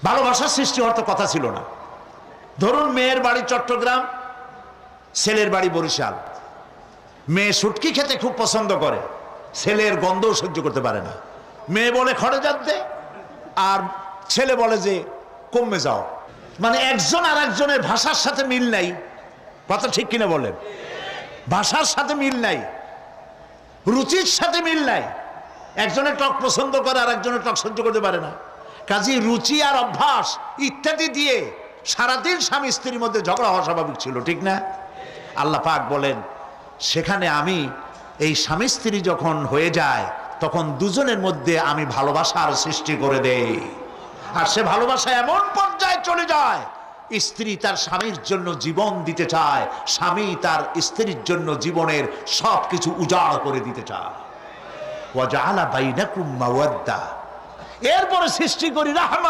ভালোবাসার সৃষ্টি হওয়ার তো কথা ছিল না। ধরুন মেয়ের বাড়ি চট্টগ্রাম, ছেলের বাড়ি বরিশাল। মেয়ে শুটকি খেতে খুব পছন্দ করে, ছেলের গন্ধও সহ্য করতে পারে না। মেয়ে বলে খড়ে যাচ্ছে, আর ছেলে বলে যে কমে যাও। মানে একজন আর একজনের ভাষার সাথে মিল নাই। কথা ঠিক কিনা বলেন? ভাষার সাথে মিল নাই, রুচির সাথে মিল নাই। একজনের টক পছন্দ করে আর একজনের টক সহ্য করতে পারে না। কাজে রুচি আর অভ্যাস ইত্যাদি দিয়ে সারাদিন স্বামী স্ত্রীর মধ্যে ঝগড়া হওয়া স্বাভাবিক ছিল, ঠিক না? আল্লাহ পাক বলেন, সেখানে আমি এই স্বামী স্ত্রী যখন হয়ে যায় তখন দুজনের মধ্যে আমি ভালোবাসার সৃষ্টি করে দেই। আর সে ভালোবাসা এমন পর্যায়ে চলে যায়, স্ত্রী তার স্বামীর জন্য জীবন দিতে চায়, স্বামী তার স্ত্রীর জন্য জীবনের সব কিছু উজাড় করে দিতে চায়। ওয়াজআলা বাইনাকুম মাওয়াদ্দা, এরপরে সৃষ্টি করি রাহমা।